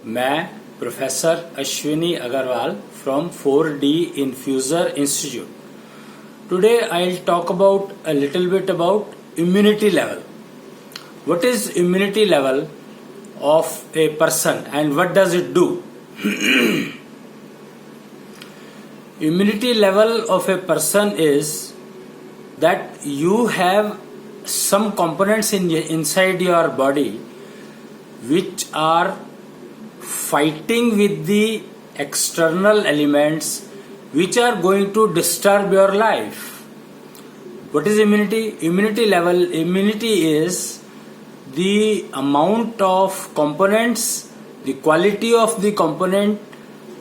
मैं professor Ashwini Agrawal from 4D Infuser Institute. Today I'll talk about a little bit about immunity level. What is immunity level of a person and what does it do? Immunity level of a person is that you have some components inside your body which are fighting with the external elements which are going to disturb your life. What is immunity? Immunity is the amount of components, the quality of the component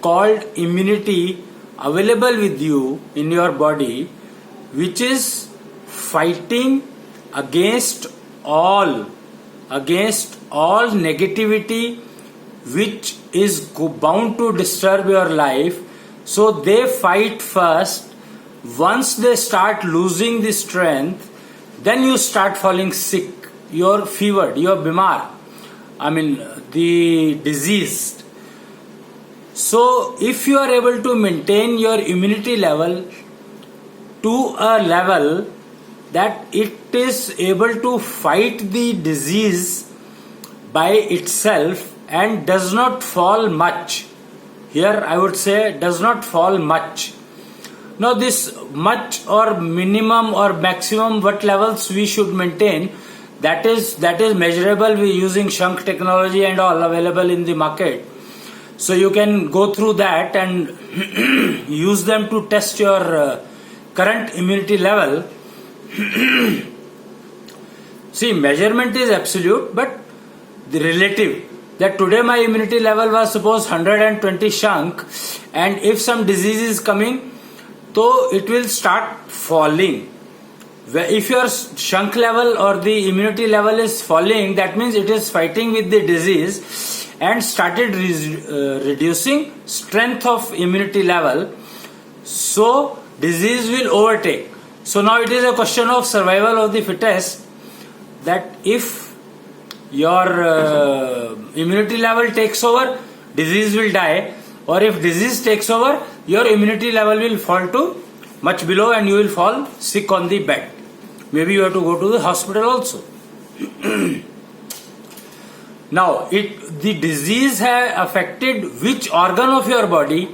called immunity available with you in your body, which is fighting against all negativity which is bound to disturb your life. So they fight first. Once they start losing the strength, then you start falling sick. You're fevered, you're bimar. The diseased. So if you are able to maintain your immunity level to a level that it is able to fight the disease by itself and does not fall much. Here I would say does not fall much. Now this much or minimum or maximum, what levels we should maintain, that is measurable with using shrunk technology and all available in the market. So you can go through that and use them to test your current immunity level. See, measurement is absolute, but the relative. That today my immunity level was suppose 120 shrunk, and if some disease is coming, so it will start falling. If your shrunk level or the immunity level is falling, that means it is fighting with the disease and started reducing strength of immunity level. So disease will overtake. So now it is a question of survival of the fittest, that if your immunity level takes over, disease will die, or if disease takes over, your immunity level will fall to much below and you will fall sick on the bed. Maybe you have to go to the hospital also. Now, the disease has affected which organ of your body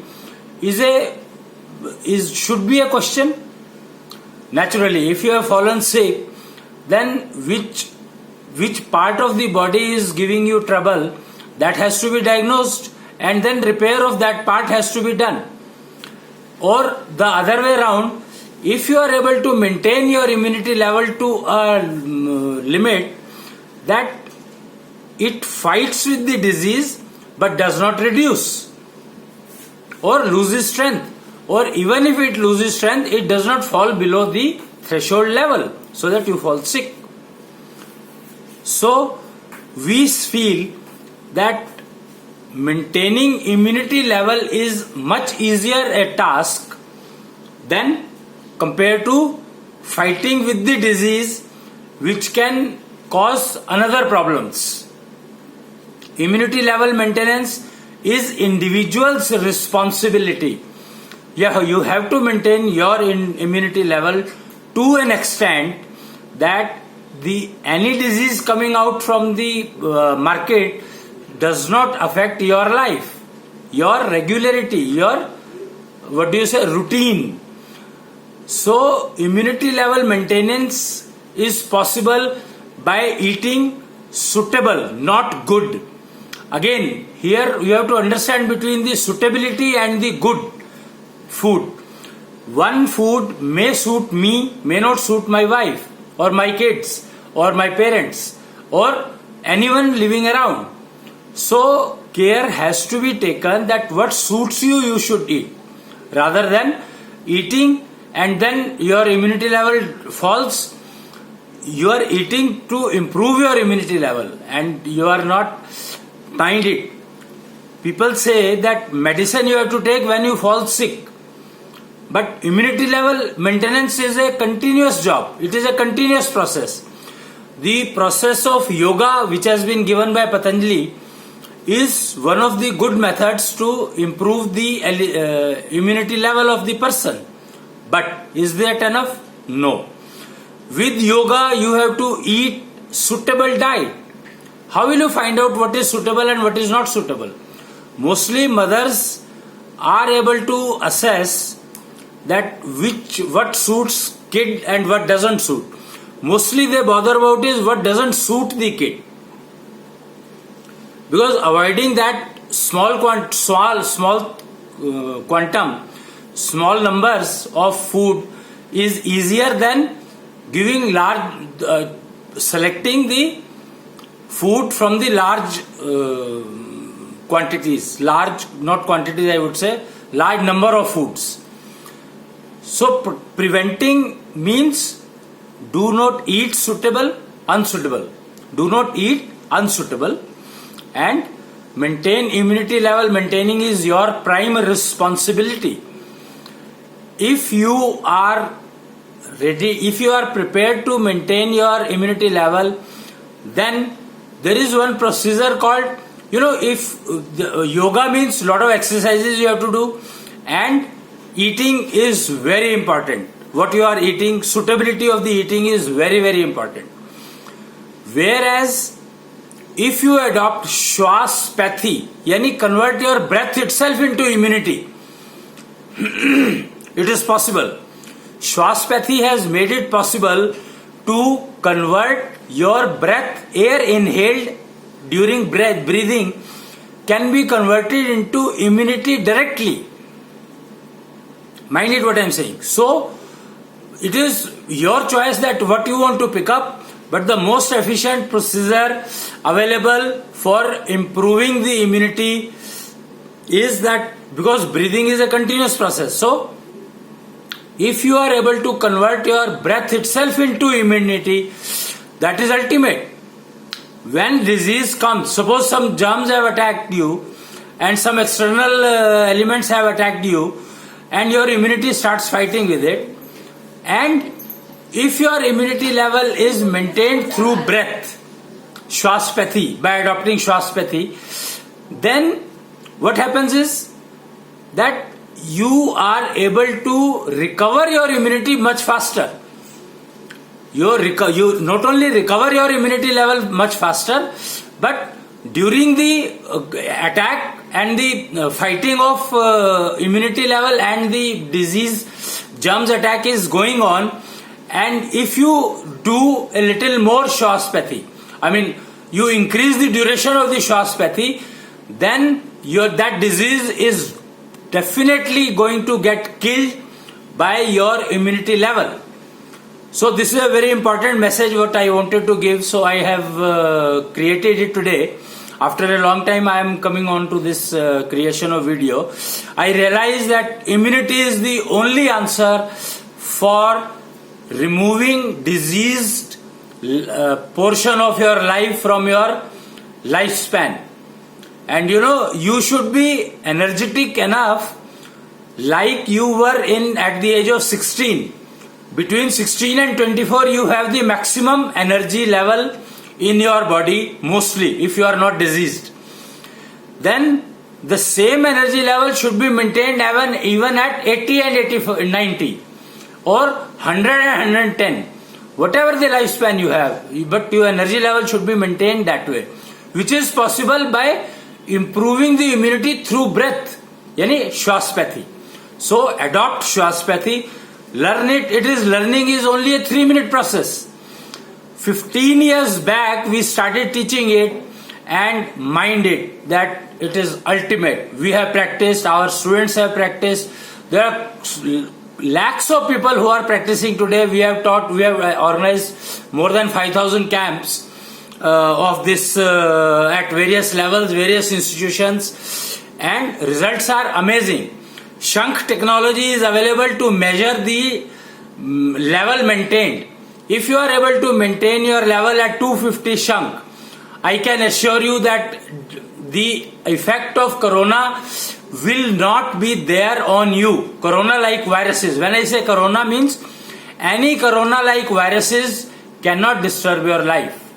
should be a question. Naturally, if you have fallen sick, then which part of the body is giving you trouble, that has to be diagnosed, and then repair of that part has to be done. Or the other way around, if you are able to maintain your immunity level to a limit that it fights with the disease but does not reduce or loses strength, or even if it loses strength, it does not fall below the threshold level so that you fall sick. So we feel that maintaining immunity level is much easier a task than compared to fighting with the disease which can cause another problems. Immunity level maintenance is individual's responsibility. Yeah, you have to maintain your immunity level to an extent that any disease coming out from the market does not affect your life, your regularity, your routine. So immunity level maintenance is possible by eating suitable, not good. Again, here you have to understand between the suitability and the good food. One food may suit me, may not suit my wife or my kids or my parents or anyone living around. So care has to be taken that what suits you, you should eat, rather than eating and then your immunity level falls. You are eating to improve your immunity level and you are not mind it. People say that medicine you have to take when you fall sick. But immunity level maintenance is a continuous job. It is a continuous process. The process of yoga which has been given by Patanjali is one of the good methods to improve the immunity level of the person. But is that enough? No. With yoga, you have to eat suitable diet. How will you find out what is suitable and what is not suitable? Mostly mothers are able to assess that what suits kid and what doesn't suit. Mostly they bother about is what doesn't suit the kid. Because avoiding that small numbers of food is easier than giving selecting the food from the large quantities, large number of foods. So preventing means do not eat unsuitable. Do not eat unsuitable and maintain immunity level. Maintaining is your prime responsibility. If you are ready, if you are prepared to maintain your immunity level, then there is one procedure called, if yoga means lot of exercises you have to do, and eating is very important. What you are eating, suitability of the eating is very, very important. Whereas if you adopt Shwaspathy, yani convert your breath itself into immunity, it is possible. Shwaspathy has made it possible to convert your breath, air inhaled during breathing can be converted into immunity directly. Mind it what I am saying. So, it is your choice that what you want to pick up, but the most efficient procedure available for improving the immunity is that, because breathing is a continuous process. So, if you are able to convert your breath itself into immunity, that is ultimate. When disease comes, suppose some germs have attacked you and some external elements have attacked you, and your immunity starts fighting with it, and if your immunity level is maintained through breath, Shwaspathy, by adopting Shwaspathy, then what happens is that you are able to recover your immunity much faster. You not only recover your immunity level much faster, but during the attack and the fighting of immunity level and the disease germs attack is going on, and if you do a little more Shwaspathy, you increase the duration of the Shwaspathy, then that disease is definitely going to get killed by your immunity level. So this is a very important message what I wanted to give. So I have created it today. After a long time I am coming on to this creation of video. I realized that immunity is the only answer for removing diseased portion of your life from your lifespan. And you should be energetic enough like you were at the age of 16. Between 16 and 24 you have the maximum energy level in your body, mostly, if you are not diseased. Then the same energy level should be maintained even at 80 and 90 or 100 and 110. Whatever the lifespan you have, but your energy level should be maintained that way, which is possible by improving the immunity through breath, yani Shwaspathy. So adopt Shwaspathy, learn it. Learning is only a 3-minute process. 15 years back we started teaching it, and mind it that it is ultimate. We have practiced, our students have practiced. There are lakhs of people who are practicing today. We have organized more than 5,000 camps of this at various levels, various institutions, and results are amazing. Shankh technology is available to measure the level maintained. If you are able to maintain your level at 250 Shankh, I can assure you that the effect of corona will not be there on you. Corona-like viruses. When I say corona means any corona-like viruses cannot disturb your life.